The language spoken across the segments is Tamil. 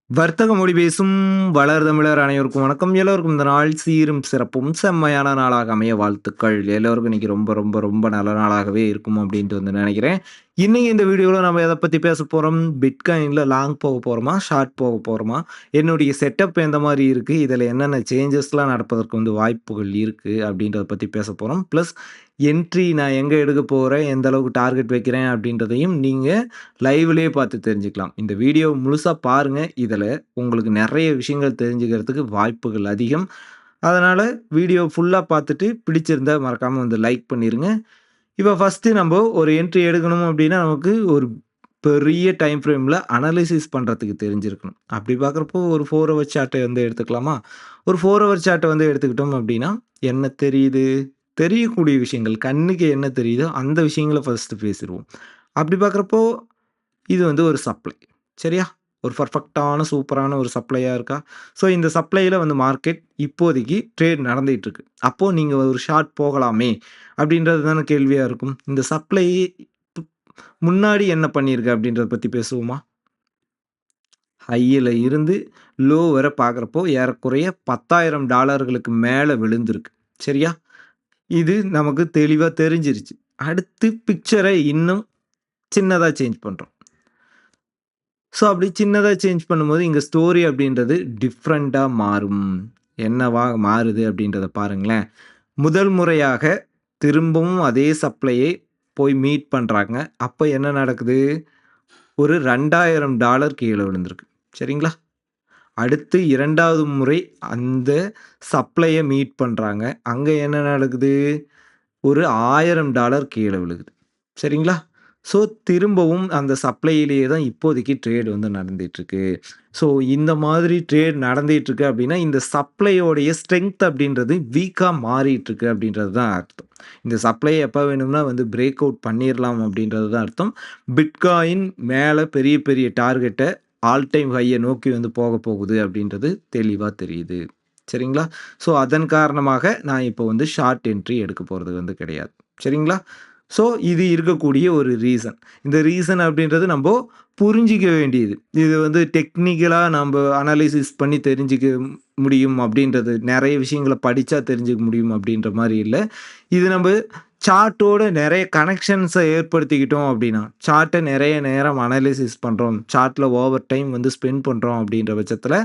வர்த்தக மொழி பேசும் வளர் தமிழர் அனைவருக்கும் வணக்கம். எல்லோருக்கும் இந்த நாள் சீரும் சிறப்பும் செம்மையான நாளாக அமைய வாழ்த்துக்கள். எல்லோருக்கும் இன்னைக்கு ரொம்ப ரொம்ப ரொம்ப நல்ல நாளாகவே இருக்கும் அப்படின்ட்டு வந்து நினைக்கிறேன். இன்னைக்கு இந்த வீடியோல நம்ம எத பத்தி பேச போறோம்? பிட்காயின்ல லாங் போக போறோமா? ஷார்ட் போக போறோமா? என்னுடைய செட்டப் எந்த மாரி இருக்கு? இதுல என்னென்ன சேஞ்சஸ்லாம் நடப்பதற்கு வந்து வாய்ப்புகள் இருக்கு? அப்படின்றத பத்தி பேச போறோம். பிளஸ் என்ட்ரி நான் எங்க எடுக்க போறேன்? எந்த அளவுக்கு டார்கெட் வைக்கிறேன்? அப்படின்றதையும் நீங்க லைவ்லயே பார்த்து தெரிஞ்சுக்கலாம். இந்த வீடியோ முழுசா பாருங்க. இதுல உங்களுக்கு நெறைய விஷயங்கள் தெரிஞ்சுக்கிறதுக்கு வாய்ப்புகள் அதிகம். அதனால வீடியோ ஃபுல்லா பார்த்துட்டு பிடிச்சிருந்தா மறக்காம வந்து லைக் பண்ணிருங்க. இப்ப ஃபர்ஸ்ட்டு நம்ப ஒரு என்ட்ரி எடுக்கணும் அப்டின்னா, நமக்கு ஒரு பெரிய டைம் ஃப்ரேம்ல அனலைசிஸ் பண்றதுக்கு தெரிஞ்சிருக்கணும். அப்படி பார்க்குறப்போ ஒரு 4 ஹவர் சார்ட்ட வந்து எடுத்துக்கலாமா? ஒரு 4 ஹவர் சார்ட்ட வந்து எடுத்துக்கிட்டோம் அப்டின்னா, என்ன தெரியுது? தெரியக்கூடிய விஷயங்கள், கண்ணுக்கு என்ன தெரியுதோ அந்த விஷயங்கள ஃபர்ஸ்ட்டு பேசிருவோம். அப்படி பார்க்குறப்போ இது வந்து ஒரு சப்ளை. சரியா? ஒரு பெர்ஃபெக்ட்டான சூப்பரான ஒரு சப்ளையா இருக்கா? ஸோ இந்த சப்ளைல வந்து மார்க்கெட் இப்போதைக்கு ட்ரேட் நடந்துட்டு இருக்கு. அப்போ நீங்க ஒரு ஷார்ட் போகலாமே! அப்படின்றது தானே கேள்வியா இருக்கும். இந்த சப்ளை ப் முன்னாடி என்ன பண்ணியிருக்கு அப்படின்றத பத்தி பேசுவோமா? ஹையில இருந்து லோ வர பார்க்குறப்போ ஏறக்குறைய $10,000 மேல விழுந்திருக்கு. சரியா? இது நமக்கு தெளிவா தெரிஞ்சிருச்சு. அடுத்து பிக்சர இன்னும் சின்னதா சேஞ்ச் பண்றோம். ஸோ, அப்படி சின்னதா சேஞ்ச் பண்ணும்போது, இங்க ஸ்டோரி அப்படின்றது டிஃப்ரெண்ட்டா மாறும். என்னவா மாறுது அப்படின்றத பாருங்களேன். முதல் முறையாக திரும்பவும் அதே சப்ளையை போய் மீட் பண்றாங்க. அப்ப என்ன நடக்குது? ஒரு $2,000 கீழ விழுந்திருக்கு. சரிங்களா? அடுத்து 2வது முறை அந்த சப்ளைய மீட் பண்றாங்க. அங்க என்ன நடக்குது? ஒரு $1000 கீழ விழுகுது. சரிங்களா? ஸோ, திரும்பவும் அந்த சப்ளையிலேயே தான் இப்போதைக்கு ட்ரேட் வந்து நடந்துட்டுருக்கு. ஸோ, இந்த மாதிரி ட்ரேட் நடந்துட்டுருக்கு அப்டின்னா, இந்த சப்ளையோடைய ஸ்ட்ரெங்த் அப்டின்றது வீக்கா மாறிட்டுருக்கு அப்டின்றது தான் அர்த்தம். இந்த சப்ளை எப்ப வேணும்னா வந்து பிரேக் அவுட் பண்ணிர்லாம் அப்டின்றது தான் அர்த்தம். பிட்காயின் மேல பெரிய பெரிய டார்கெட்ட ஆல் டைம் ஹைய நோக்கி வந்து போக போகுது அப்டின்றது தெளிவா தெரியுது. சரிங்களா? ஸோ, அதன் காரணமாக நான் இப்போ வந்து ஷார்ட் என்ட்ரி எடுக்க போறது வந்து கிடையாது. சரிங்களா? ஸோ, இது இருக்கக்கூடிய ஒரு ரீசன். இந்த ரீசன் அப்படின்றது நம்போ புரிஞ்சிக்க வேண்டியது. இது வந்து டெக்னிக்கலா நம்ப அனலைசிஸ் பண்ணி தெரிஞ்சுக்க முடியும் அப்படின்றது, நெறைய விஷயங்கள படிச்சா தெரிஞ்சுக்க முடியும் அப்படின்ற மாரி இல்ல. இது நம்ப சார்ட்டோட நெறைய கனெக்ஷன்ஸ ஏற்படுத்திக்கிட்டோம் அப்படின்னா, சார்ட்ட நெறைய நேரம் அனலைசிஸ் பண்றோம். சார்ட்ல ஓவர் டைம் வந்து ஸ்பெண்ட் பண்றோம் அப்படின்ற பட்சத்தில,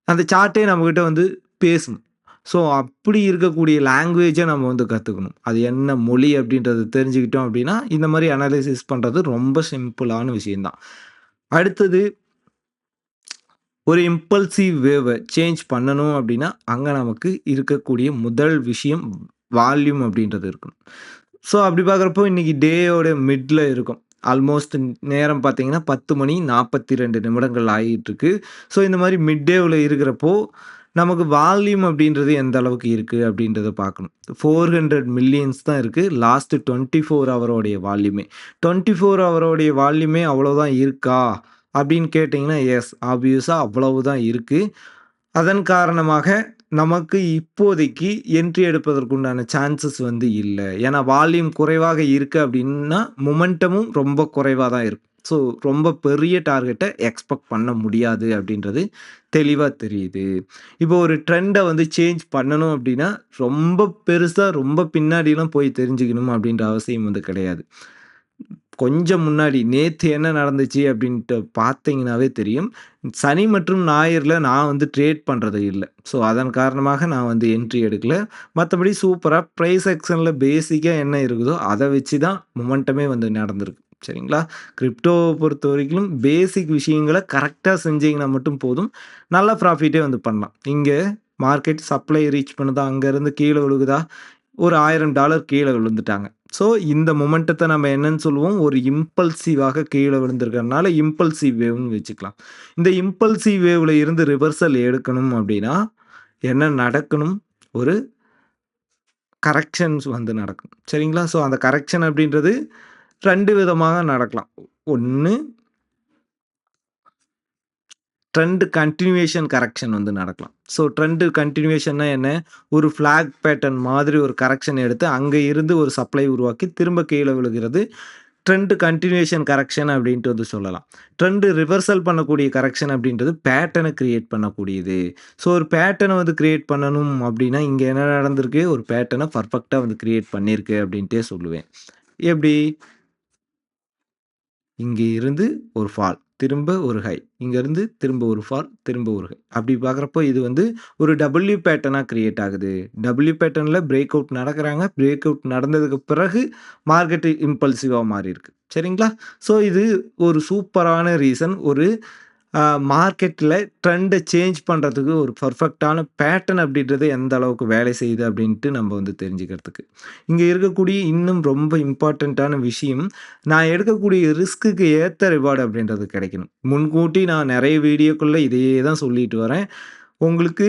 அந்த சார்ட்டே நம்மகிட்ட வந்து பேசும். ஸோ, அப்படி இருக்கக்கூடிய லாங்குவேஜ நம்ம வந்து கத்துக்கணும். அது என்ன மொழி அப்படின்றத தெரிஞ்சுக்கிட்டோம் அப்படின்னா, இந்த மாரி அனலைசிஸ் பண்றது ரொம்ப சிம்பிளான விஷயம் தான். அடுத்தது ஒரு இம்பல்சிவ் வேவ சேஞ்ச் பண்ணணும் அப்படின்னா, அங்க நமக்கு இருக்கக்கூடிய முதல் விஷயம் வால்யூம் அப்படின்றது இருக்கணும். ஸோ, அப்படி பார்க்குறப்போ இன்னைக்கு டேயோட மிட்ல இருக்கோம். ஆல்மோஸ்ட் நேரம் பார்த்தீங்கன்னா 10 மணி 42 நிமிடங்கள் ஆகிட்டுருக்கு. ஸோ, இந்த மாரி மிட் டேவ்ல இருக்கிறப்போ, நமக்கு வால்யூம் அப்படின்றது எந்த அளவுக்கு இருக்கு அப்படின்றத பார்க்கணும். 400 மில்லியன்ஸ் தான் இருக்கு. லாஸ்ட் 24 ஹவரோடைய வால்யூமே. 24 ஹவரோடைய வால்யூமே அவ்வளோதான் இருக்கா? அப்படின்னு கேட்டீங்கன்னா, எஸ் ஆப்வியஸா அவ்வளவுதான் இருக்கு. அதன் காரணமாக நமக்கு இப்போதைக்கு என்ட்ரி எடுப்பதற்குண்டான சான்சஸ் வந்து இல்ல. ஏன்னா வால்யூம் குறைவாக இருக்கு அப்படின்னா, மொமெண்டமும் ரொம்ப குறைவா தான் இருக்கும். ஸோ, ரொம்ப பெரிய டார்கெட்ட எக்ஸ்பெக்ட் பண்ண முடியாது அப்படின்றது தெளிவா தெரியுது. இப்போ ஒரு ட்ரெண்ட வந்து சேஞ்ச் பண்ணணும் அப்படின்னா, ரொம்ப பெருசா, ரொம்ப பின்னாடிலாம் போய் தெரிஞ்சுக்கணும் அப்படின்ற அவசியம் வந்து கிடையாது. கொஞ்சம் முன்னாடி நேத்து என்ன நடந்துச்சு அப்படின்ட்டு பார்த்தீங்கன்னாவே தெரியும். சனி மற்றும் ஞாயிறுல நான் வந்து ட்ரேட் பண்றது இல்ல. ஸோ, அதன் காரணமாக நான் வந்து என்ட்ரி எடுக்கல. மத்தபடி சூப்பரா பிரைஸ் ஆக்ஷன்ல பேசிக்கா என்ன இருக்குதோ, அத வச்சு தான் மொமெண்டமே வந்து நடந்திருக்கு. சரிங்களா? கிரிப்டோவ பொறுத்தவரைக்கும் பேசிக் விஷயங்கள கரெக்ட்டா செஞ்சீங்கன்னா மட்டும் போதும். நல்ல ப்ராஃபிட்டே வந்து பண்ணலாம். இங்க மார்க்கெட் சப்ளை ரீச் பண்ணுதா, அங்கருந்து கீழ விழுகுதா, ஒரு $1000 கீழ விழுந்துட்டாங்க. ஸோ, இந்த மொமெண்டத்த நம்ம என்னன்னு சொல்லுவோம், ஒரு இம்பல்சிவாக கீழ விழுந்திருக்கிறனால இம்பல்சிவ் வேவ்ன்னு வச்சுக்கலாம். இந்த இம்பல்சிவ் வேவ்ல இருந்து ரிவர்சல் எடுக்கணும் அப்டின்னா, என்ன நடக்கணும்? ஒரு கரெக்ஷன்ஸ் வந்து நடக்கும். சரிங்களா? ஸோ, அந்த கரெக்ஷன் அப்டின்றது 2 விதமாக நடக்கலாம். ஒண்ணு ட்ரெண்ட் கன்டினியூவேஷன் கரெக்ஷன் வந்து நடக்கலாம். ஸோ, ட்ரெண்ட் கன்டினியூவேஷன்னா என்ன? ஒரு ஃபிளாக் பேட்டர்ன் மாதிரி ஒரு கரெக்ஷன் எடுத்து, அங்க இருந்து ஒரு சப்ளை உருவாக்கி திரும்ப கீழ விழுகிறது. ட்ரெண்ட் கன்டினியூஷன் கரெக்ஷன் அப்படின்ட்டு வந்து சொல்லலாம். ட்ரெண்ட் ரிவர்சல் பண்ணக்கூடிய கரெக்ஷன் அப்படின்றது பேட்டர்ன கிரியேட் பண்ணக்கூடியது. ஸோ ஒரு பேட்டர்ன வந்து கிரியேட் பண்ணணும் அப்படின்னா, இங்க என்ன நடந்திருக்கு? ஒரு பேட்டர்ன பெர்ஃபெக்ட்டா வந்து கிரியேட் பண்ணியிருக்கு அப்படின்ட்டே சொல்லுவேன். எப்படி? இங்க இருந்து ஒரு ஃபால், திரும்ப ஒரு ஹை, இங்கருந்து திரும்ப ஒரு ஃபால், திரும்ப ஒரு ஹை. அப்படி பார்க்குறப்போ இது வந்து ஒரு டபிள்யூ பேட்டர்னா கிரியேட் ஆகுது. டபிள்யூ பேட்டர்ன்ல பிரேக் அவுட் நடக்குறாங்க. பிரேக் அவுட் நடந்ததுக்கு பிறகு மார்க்கெட் இம்பல்சிவா மாறியிருக்கு. சரிங்களா? ஸோ இது ஒரு சூப்பரான ரீசன். ஒரு மார்க்கெட்ல ட்ரெண்ட சேஞ்ச் பண்றதுக்கு ஒரு பெர்ஃபெக்ட்டான பேட்டர்ன் அப்படின்றது எந்த அளவுக்கு வேலை செய்யுது அப்படின்ட்டு நம்ம வந்து தெரிஞ்சுக்கிறதுக்கு. இங்க இருக்கக்கூடிய இன்னும் ரொம்ப இம்பார்ட்டன்ட்டான விஷயம், நான் எடுக்கக்கூடிய ரிஸ்க்குக்கு ஏத்த ரிவார்ட் அப்படின்றது கிடைக்கணும். முன்கூட்டி நான் நெறைய வீடியோக்குள்ள இதையே தான் சொல்லிட்டு வரேன். உங்களுக்கு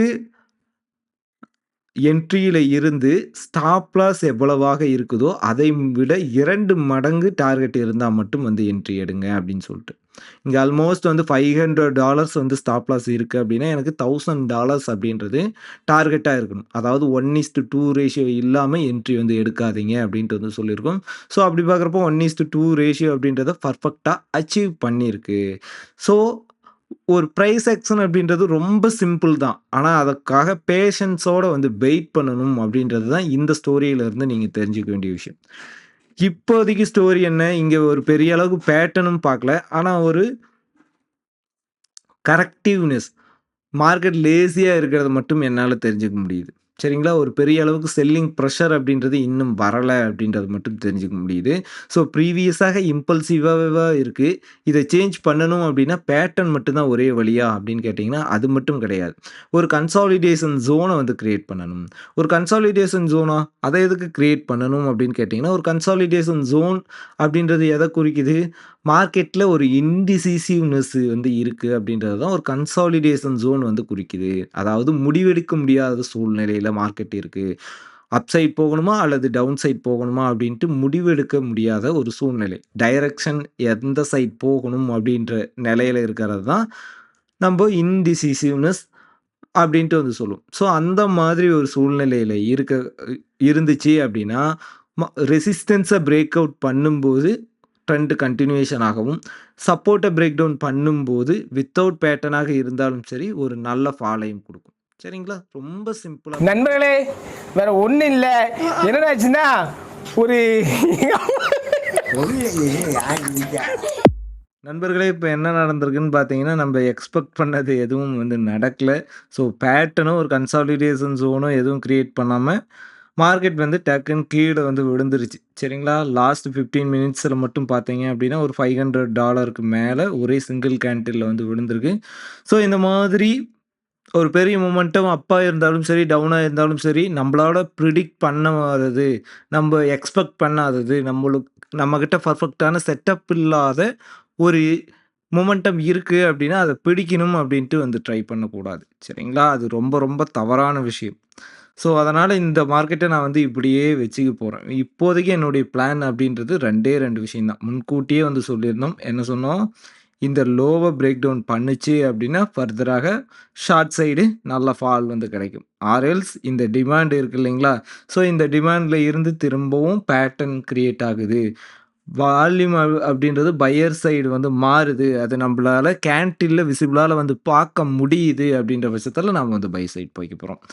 என்ட்ரியில இருந்து ஸ்டாப் லாஸ் எவ்வளவாக இருக்குதோ, அதை விட 2 மடங்கு டார்கெட் இருந்தா மட்டும் வந்து என்ட்ரி எடுங்க அப்படின்னு சொல்ட்டு. இங்க ஆல்மோஸ்ட் வந்து $500 வந்து ஸ்டாப் லாஸ் இருக்கு அப்படின்னா, எனக்கு $1000 அப்படின்றது டார்கெட்டா இருக்கணும். அதாவது 1:2 ரேஷியோ இல்லாம என்ட்ரி வந்து எடுக்காதீங்க அப்படின்ட்டு வந்து சொல்லியிருக்கோம். ஸோ அப்படி பார்க்குறப்போ 1:2 ரேஷியோ அப்படின்றத பெர்ஃபெக்ட்டா அச்சீவ் பண்ணியிருக்கு. ஸோ ஒரு பிரைஸ் ஆக்ஷன் அப்படின்றது ரொம்ப சிம்பிள் தான். ஆனா, அதுக்காக பேஷன்ஸோட வந்து வெயிட் பண்ணணும் அப்படின்றது தான் இந்த ஸ்டோரியில இருந்து நீங்க தெரிஞ்சுக்க வேண்டிய விஷயம். இப்போதைக்கு ஸ்டோரி என்ன? இங்க ஒரு பெரிய அளவுக்கு பேட்டர்னும் பார்க்கல. ஆனா, ஒரு கரெக்டிவ்னஸ் மார்க்கெட் லேசியா இருக்கிறத மட்டும் என்னால தெரிஞ்சுக்க முடியுது. சரிங்களா? ஒரு பெரிய அளவுக்கு செல்லிங் பிரஷர் அப்படின்றது இன்னும் வரல அப்படின்றது மட்டும் தெரிஞ்சுக்க முடியுது. ஸோ ப்ரீவியஸாக இம்பல்சிவாவா இருக்கு. இத சேஞ்ச் பண்ணணும் அப்படின்னா பேட்டர்ன் மட்டும் தான் ஒரே வழியா அப்படின்னு கேட்டீங்கன்னா, அது மட்டும் கிடையாது. ஒரு கன்சாலிடேஷன் ஜோன வந்து கிரியேட் பண்ணணும். ஒரு கன்சாலிடேஷன் ஜோனா? அத எதுக்கு கிரியேட் பண்ணணும் அப்படின்னு கேட்டீங்கன்னா, ஒரு கன்சாலிடேஷன் ஜோன் அப்படின்றது எத குறிக்குது? மார்க்கெட்ல ஒரு இன்டிசிசிவ்னஸ் வந்து இருக்கு அப்படின்றது தான் ஒரு கன்சாலிடேஷன் ஜோன் வந்து குறிக்குது. அதாவது முடிவெடுக்க முடியாத சூழ்நிலையில மார்க்கெட் இருக்கு. அப் சைட் போகணுமா? அல்லது டவுன் சைட் போகணுமா? அப்படின்ட்டு முடிவெடுக்க முடியாத ஒரு சூழ்நிலை. டைரக்ஷன் எந்த சைட் போகணும் அப்படின்ற நிலையில இருக்கிறது தான் நம்ப இன்டிசிசிவ்னஸ் அப்படின்ட்டு வந்து சொல்லுவோம். ஸோ அந்த மாதிரி ஒரு சூழ்நிலையில இருந்துச்சு அப்படின்னா, ரெசிஸ்டன்ஸ பிரேக் அவுட் பண்ணும்போது ட்ரெண்ட் கன்டினியூஷன் ஆகவும், சப்போர்ட்ட பிரேக் டவுன் பண்ணும்போது வித்தவுட் பேட்டர்னாக இருந்தாலும் சரி, ஒரு நல்ல ஃபாலையும் குடுக்கும். சரிங்களா? ரொம்ப சிம்பிளா நண்பர்களே வேற ஒன்றும் இல்லை. என்னடாச்சுன்னா ஒரு நண்பர்களே இப்ப என்ன நடந்திருக்குன்னு பார்த்தீங்கன்னா, நம்ப எக்ஸ்பெக்ட் பண்ணது எதுவும் வந்து நடக்கல. ஸோ பேட்டர்னும் ஒரு கன்சாலிடேஷன் ஜோனும் எதுவும் கிரியேட் பண்ணாம, மார்க்கெட் வந்து டக்குன்னு கீழ வந்து விழுந்துருச்சு. சரிங்களா? லாஸ்ட் 15 மினிட்ஸ்ல மட்டும் பார்த்தீங்க அப்படின்னா, ஒரு $500க்கு மேல ஒரே சிங்கிள் கேண்டில்ல வந்து விழுந்திருக்கு. ஸோ இந்த மாதிரி ஒரு பெரிய மொமெண்டம் அப்பா இருந்தாலும் சரி, டவுனா இருந்தாலும் சரி, நம்பளால பிரிடிக்ட் பண்ணாதது, நம்ப எக்ஸ்பெக்ட் பண்ணாதது, நம்மகிட்ட பெர்ஃபெக்ட்டான செட்டப் இல்லாத ஒரு மொமெண்டம் இருக்கு அப்டின்னா, அத பிடிக்கணும் அப்டின்ட்டு வந்து ட்ரை பண்ணக்கூடாது. சரிங்களா? அது ரொம்ப ரொம்ப தவறான விஷயம். ஸோ, அதனால இந்த மார்க்கெட்ட நான் வந்து இப்படியே வச்சுக்க போறேன். இப்போதைக்கு என்னுடைய பிளான் அப்டின்றது 2 விஷயம் தான். முன்கூட்டியே வந்து சொல்லியிருந்தோம். என்ன சொன்னோம்? இந்த லோவ பிரேக் டவுன் பண்ணுச்சு அப்டின்னா, ஃபர்தராக ஷார்ட் சைடு நல்ல ஃபால் வந்து கிடைக்கும். ஆர் எல்ஸ் இந்த டிமாண்ட் இருக்கு இல்லைங்களா? ஸோ, இந்த டிமாண்ட்ல இருந்து திரும்பவும் பேட்டர்ன் கிரியேட் ஆகுது. வால்யூம் அப்படின்றது பையர் சைடு வந்து மாறுது. அது நம்பளால கேண்டில்ல விசிபிளால வந்து பார்க்க முடியுது அப்படின்ற பட்சத்தில நாம வந்து பை சைட் போய்க்க போறோம்.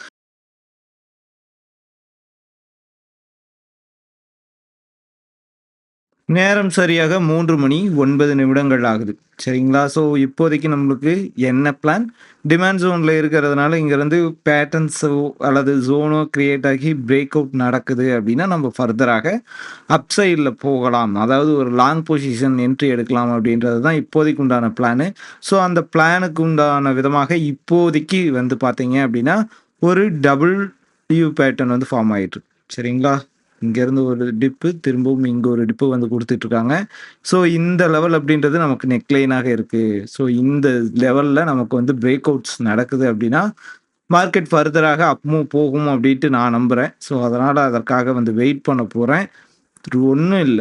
நேரம் சரியாக 3 மணி 9 நிமிடங்கள் ஆகுது. சரிங்களா? ஸோ இப்போதைக்கு நம்மளுக்கு என்ன பிளான்? டிமாண்ட் ஜோன்ல இருக்கிறதுனால இங்கேருந்து பேட்டர்ன்ஸோ அல்லது ஜோனோ கிரியேட் ஆகி பிரேக் அவுட் நடக்குது அப்படின்னா, நம்ம ஃபர்தராக அப் சைட்ல போகலாம். அதாவது ஒரு லாங் பொசிஷன் என்ட்ரி எடுக்கலாம் அப்படின்றது தான் இப்போதைக்கு உண்டான பிளானு. ஸோ அந்த பிளானுக்கு உண்டான விதமாக இப்போதைக்கு வந்து பார்த்தீங்க அப்படின்னா, ஒரு டபுள் பேட்டர்ன் வந்து ஃபார்ம் ஆயிட்டுருக்கு. சரிங்களா? இங்கேருந்து ஒரு டிப்பு, திரும்பவும் இங்க ஒரு டிப்பு வந்து குடுத்துட்டுருக்காங்க. ஸோ, இந்த லெவல் அப்படின்றது நமக்கு நெக்லைனாக இருக்கு. ஸோ, இந்த லெவல்ல நமக்கு வந்து பிரேக் அவுட்ஸ் நடக்குது அப்படின்னா, மார்க்கெட் ஃபர்தராக அப் மூவ் போகும் அப்படின்ட்டு நான் நம்புறேன். ஸோ, அதனால அதற்காக வந்து வெயிட் பண்ண போறேன். ஒண்ணும் இல்ல.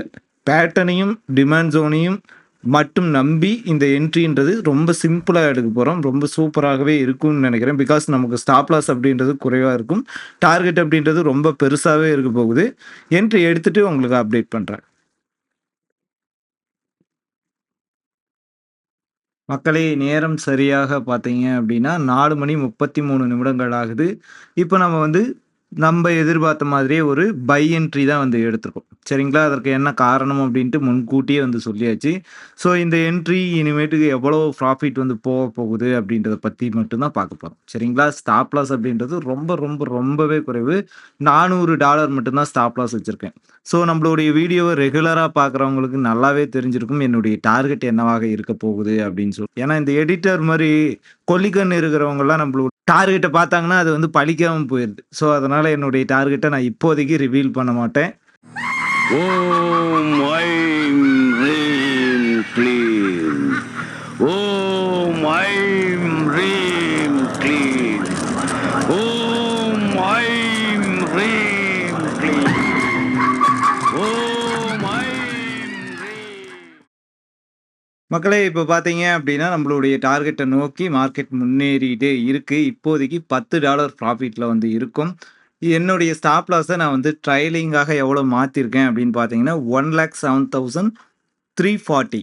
பேட்டர்னையும், டிமாண்ட் ஜோனையும் மட்டும் நம்பி இந்த என்ட்ரின்றது ரொம்ப சிம்பிளா எடுக்க போறோம். ரொம்ப சூப்பராகவே இருக்கும்னு நெனைக்கிறேன். பிகாஸ் நமக்கு ஸ்டாப் லாஸ் அப்படின்றது குறைவா இருக்கும். டார்கெட் அப்படின்றது ரொம்ப பெருசாவே இருக்க போகுது. என்ட்ரி எடுத்துட்டு உங்களுக்கு அப்டேட் பண்றேன். மக்களே நேரம் சரியாக பார்த்தீங்க அப்படின்னா 4:33 ஆகுது. இப்ப நம்ம வந்து எதிர்பார்த்த மாதிரியே ஒரு பை என்ட்ரி தான் வந்து எடுத்திருக்கோம். சரிங்களா? அதற்கு என்ன காரணம் அப்படின்ட்டு முன்கூட்டியே வந்து சொல்லியாச்சு. ஸோ இந்த என்ட்ரி இனிமேட்டுக்கு எவ்வளோ ப்ராஃபிட் வந்து போகுது அப்படின்றத பத்தி மட்டும் தான் பார்க்க போறோம். சரிங்களா? ஸ்டாப் லாஸ் அப்படின்றது ரொம்பவே குறைவு. $400 மட்டும் தான் ஸ்டாப் லாஸ் வச்சிருக்கேன். ஸோ நம்மளுடைய வீடியோவ ரெகுலரா பார்க்குறவங்களுக்கு நல்லாவே தெரிஞ்சிருக்கும். என்னுடைய டார்கெட் என்னவாக இருக்க போகுது அப்படின்னு சொல்லி. ஏன்னா இந்த எடிட்டர் மாரி கொள்ளிக்கண்ணு இருக்கிறவங்கலாம் நம்மளோட டார்கெட்ட பார்த்தாங்கன்னா, அது வந்து பலிக்காம போயிருது. ஸோ அதனால என்னுடைய டார்கெட்ட நான் இப்போதைக்கு ரிவீல் பண்ண மாட்டேன். ஓம் ஐம் ரீம் க்ளீம். ஓம் ஐம் ரீம் க்ளீம். ஓம் ஐம் ரீம் க்ளீம். ஓம் ஐம் ரீம். மக்களே இப்போ பார்த்தீங்க அப்படின்னா, நம்மளுடைய டார்கெட்ட நோக்கி மார்க்கெட் முன்னேறிட்டே இருக்கு. இப்போதைக்கு $10 ப்ராஃபிட்ல வந்து இருக்கும். என்னுடைய ஸ்டாப் லாஸ நான் வந்து ட்ரைலிங்காக எவ்வளோ மாத்திருக்கேன் அப்படின்னு பார்த்தீங்கன்னா, 1,07,340.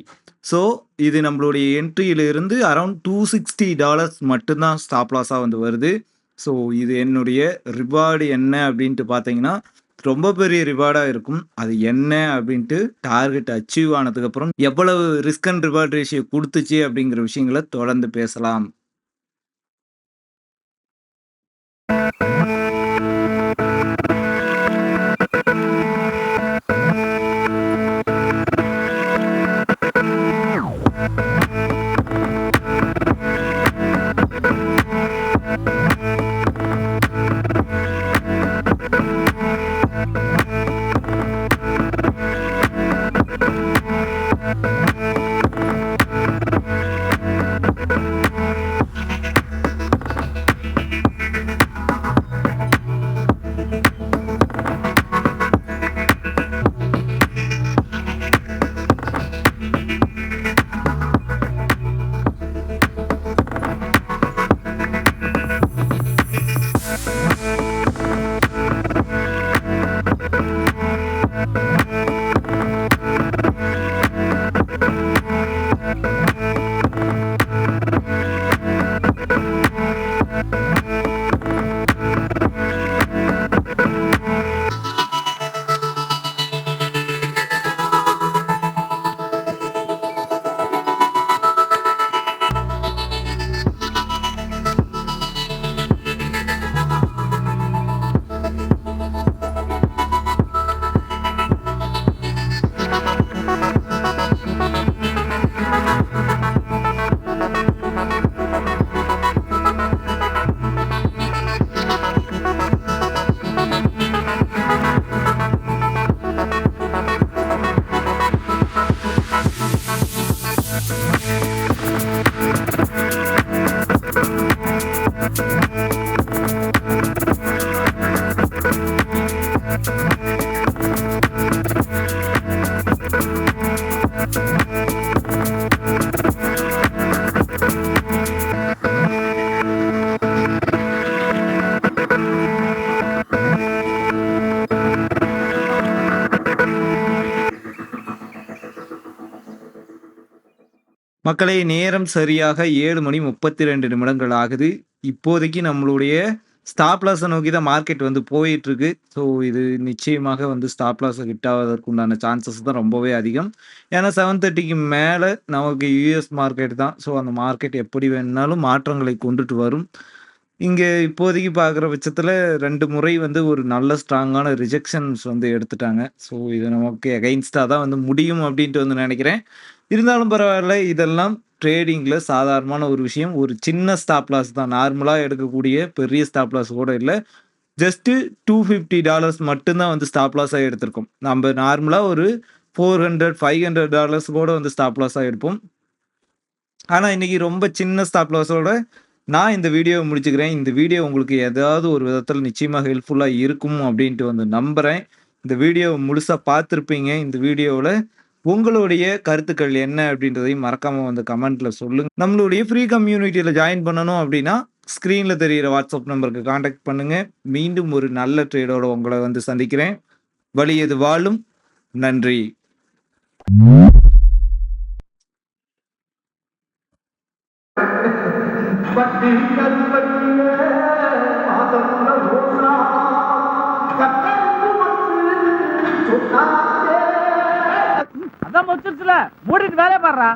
ஸோ இது நம்மளுடைய என்ட்ரியிலிருந்து அரவுண்ட் $260 மட்டும் தான் ஸ்டாப் லாஸா வந்து வருது. ஸோ இது என்னுடைய ரிவார்டு என்ன அப்படின்ட்டு பார்த்தீங்கன்னா, ரொம்ப பெரிய ரிவார்டா இருக்கும். அது என்ன அப்படின்ட்டு டார்கெட் அச்சீவ் ஆனதுக்கப்புறம் எவ்வளவு ரிஸ்க் அண்ட் ரிவார்ட் ரேஷியோ குடுத்துச்சு அப்படிங்கிற விஷயங்கள தொடர்ந்து பேசலாம். மக்களே நேரம் சரியாக 7:32 ஆகுது. இப்போதைக்கு நம்மளுடைய ஸ்டாப் லாஸ நோக்கி தான் மார்க்கெட் வந்து போயிட்டுருக்கு. ஸோ இது நிச்சயமாக வந்து ஸ்டாப் லாஸ ஹிட் ஆவதற்கு உண்டான சான்சஸ் தான் ரொம்பவே அதிகம். ஏன்னா 7:30க்கு மேல நமக்கு யுஎஸ் மார்க்கெட் தான். ஸோ அந்த மார்க்கெட் எப்படி வேணுனாலும் மாற்றங்களை கொண்டுட்டு வரும். இங்க இப்போதைக்கு பார்க்குற பட்சத்தில 2 முறை வந்து ஒரு நல்ல ஸ்ட்ராங்கான ரிஜெக்ஷன்ஸ் வந்து எடுத்துட்டாங்க. ஸோ இது நமக்கு எகைன்ஸ்ட்டா தான் வந்து முடியும் அப்படின்ட்டு வந்து நெனைக்கிறேன். இருந்தாலும் பரவாயில்ல. இதெல்லாம் ட்ரேடிங்ல சாதாரணமான ஒரு விஷயம். ஒரு சின்ன ஸ்டாப் லாஸ் தான். நார்மலா எடுக்கக்கூடிய பெரிய ஸ்டாப் லாஸ் கூட இல்ல. ஜஸ்ட் $250 மட்டும் தான் வந்து ஸ்டாப் லாஸா எடுத்திருக்கோம். நம்ப நார்மலா ஒரு $400, $500 கூட வந்து ஸ்டாப் லாஸா எடுப்போம். ஆனா இன்னைக்கு ரொம்ப சின்ன ஸ்டாப் லாஸோட நான் இந்த வீடியோவ முடிச்சுக்கிறேன். இந்த வீடியோ உங்களுக்கு ஏதாவது ஒரு விதத்தில நிச்சயமா ஹெல்ப்ஃபுல்லா இருக்கும் அப்படின்ட்டு வந்து நம்புறேன். இந்த வீடியோவ முழுசா பார்த்திருப்பீங்க. இந்த வீடியோவுல உங்களுடைய கருத்துக்கள் என்ன அப்படின்றதையும் மறக்காம வந்து கமெண்ட்ல சொல்லுங்க. நம்மளுடைய ஃப்ரீ கம்யூனிட்டில ஜாயின் பண்ணணும் அப்படின்னா, ஸ்க்ரீன்ல தெரியிற வாட்ஸ்அப் நம்பருக்கு கான்டாக்ட் பண்ணுங்க. மீண்டும் ஒரு நல்ல ட்ரேடோட உங்கள வந்து சந்திக்கிறேன். வலியது வாழும். நன்றி. அதான் முடிச்சிருச்சுல மூடிட்டு வேலையை பாடுறா